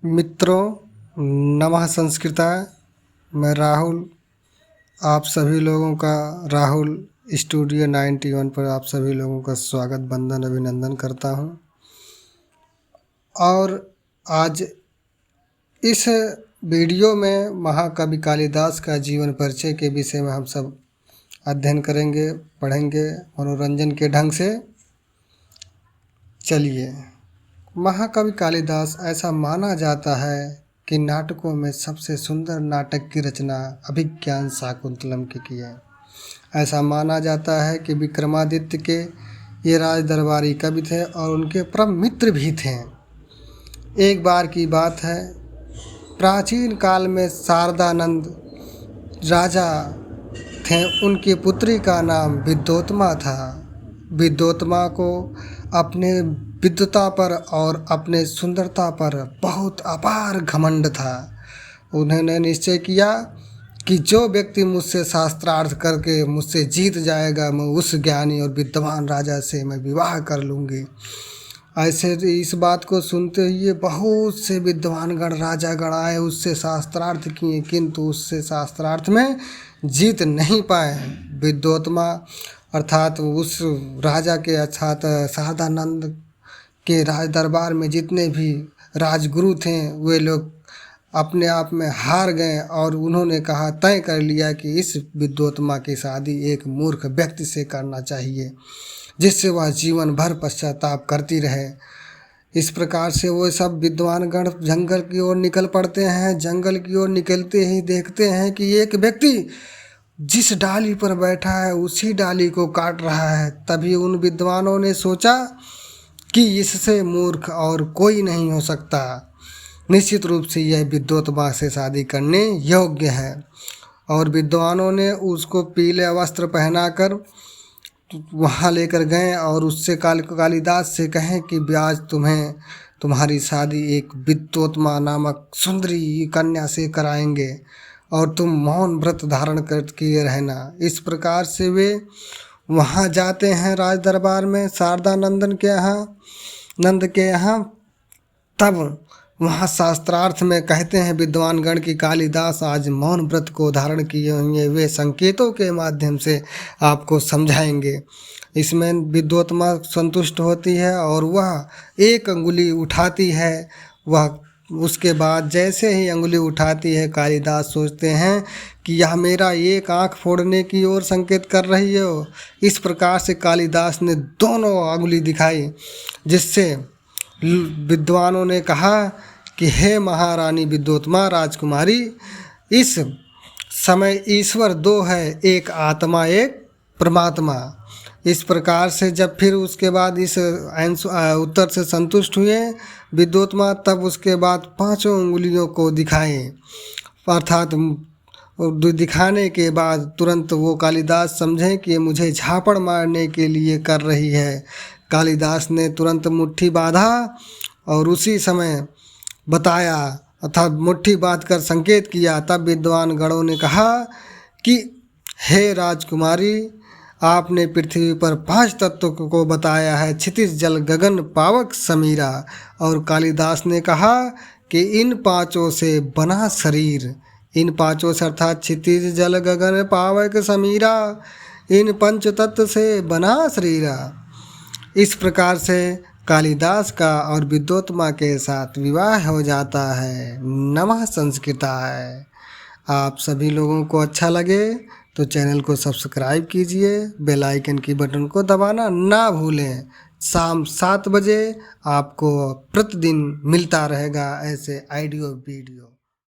मित्रों, नमः संस्कृताय। मैं राहुल, आप सभी लोगों का राहुल स्टूडियो 91 पर आप सभी लोगों का स्वागत, वंदन, अभिनंदन करता हूं। और आज इस वीडियो में महाकवि कालिदास का जीवन परिचय के विषय में हम सब अध्ययन करेंगे, पढ़ेंगे मनोरंजन के ढंग से। चलिए, महाकवि कालिदास ऐसा माना जाता है कि नाटकों में सबसे सुंदर नाटक की रचना अभिज्ञान शाकुंतलम की है। ऐसा माना जाता है कि विक्रमादित्य के ये राज दरबारी कवि थे और उनके परम मित्र भी थे। एक बार की बात है, प्राचीन काल में शारदानंद राजा थे। उनकी पुत्री का नाम विद्योत्मा था। विद्योत्मा को अपने विद्वता पर और अपने सुंदरता पर बहुत अपार घमंड था। उन्होंने निश्चय किया कि जो व्यक्ति मुझसे शास्त्रार्थ करके मुझसे जीत जाएगा, मैं उस ज्ञानी और विद्वान राजा से मैं विवाह कर लूँगी। ऐसे इस बात को सुनते हुए बहुत से विद्वानगण राजागण आए, उससे शास्त्रार्थ किए, किंतु उससे शास्त्रार्थ में जीत नहीं पाए। विद्योत्मा अर्थात उस राजा के अर्थात शारदानंद के राज दरबार में जितने भी राजगुरु थे, वे लोग अपने आप में हार गए और उन्होंने कहा, तय कर लिया कि इस विद्योत्मा की शादी एक मूर्ख व्यक्ति से करना चाहिए, जिससे वह जीवन भर पश्चाताप करती रहे। इस प्रकार से वो सब विद्वानगण जंगल की ओर निकल पड़ते हैं। जंगल की ओर निकलते ही देखते हैं कि एक व्यक्ति जिस डाली पर बैठा है उसी डाली को काट रहा है। तभी उन विद्वानों ने सोचा कि इससे मूर्ख और कोई नहीं हो सकता, निश्चित रूप से यह विद्योत्मा से शादी करने योग्य है। और विद्वानों ने उसको पीले वस्त्र पहनाकर वहाँ लेकर गए और उससे कालिदास से कहें कि आज तुम्हारी शादी एक विद्योत्मा नामक सुंदरी कन्या से कराएंगे और तुम मौन व्रत धारण करके रहना। इस प्रकार से वे वहाँ जाते हैं राज दरबार में, शारदानंदन के नंद के यहाँ। तब वहाँ शास्त्रार्थ में कहते हैं विद्वानगण की कालिदास आज मौन व्रत को धारण किए होंगे, वे संकेतों के माध्यम से आपको समझाएंगे। इसमें विद्योत्मा संतुष्ट होती है और वह एक अंगुली उठाती है। वह उसके बाद जैसे ही अंगुली उठाती है, कालिदास सोचते हैं कि यह मेरा एक आँख फोड़ने की ओर संकेत कर रही हो। इस प्रकार से कालिदास ने दोनों अंगुली दिखाई, जिससे विद्वानों ने कहा कि हे महारानी विद्योत्मा राजकुमारी, इस समय ईश्वर दो है, एक आत्मा एक परमात्मा। इस प्रकार से जब फिर उसके बाद इस उत्तर से संतुष्ट हुए विद्योत्मा, तब उसके बाद पांचों उंगलियों को दिखाए। अर्थात दिखाने के बाद तुरंत वो कालिदास समझे कि मुझे झापड़ मारने के लिए कर रही है। कालिदास ने तुरंत मुट्ठी बांधा और उसी समय बताया, अर्थात मुट्ठी बांधकर संकेत किया। तब विद्वान गणों ने कहा कि हे राजकुमारी, आपने पृथ्वी पर 5 तत्वों को बताया है, क्षितिज जल गगन पावक समीरा। और कालिदास ने कहा कि इन पांचों से बना शरीर, इन पांचों से अर्थात क्षितिज जल गगन पावक समीरा, इन पंच तत्व से बना शरीरा। इस प्रकार से कालिदास का और विद्योत्मा के साथ विवाह हो जाता है। नमः संस्कृताय। आप सभी लोगों को अच्छा लगे तो चैनल को सब्सक्राइब कीजिए, बेल आइकन की बटन को दबाना ना भूलें। शाम 7 बजे आपको प्रतिदिन मिलता रहेगा ऐसे ऑडियो वीडियो।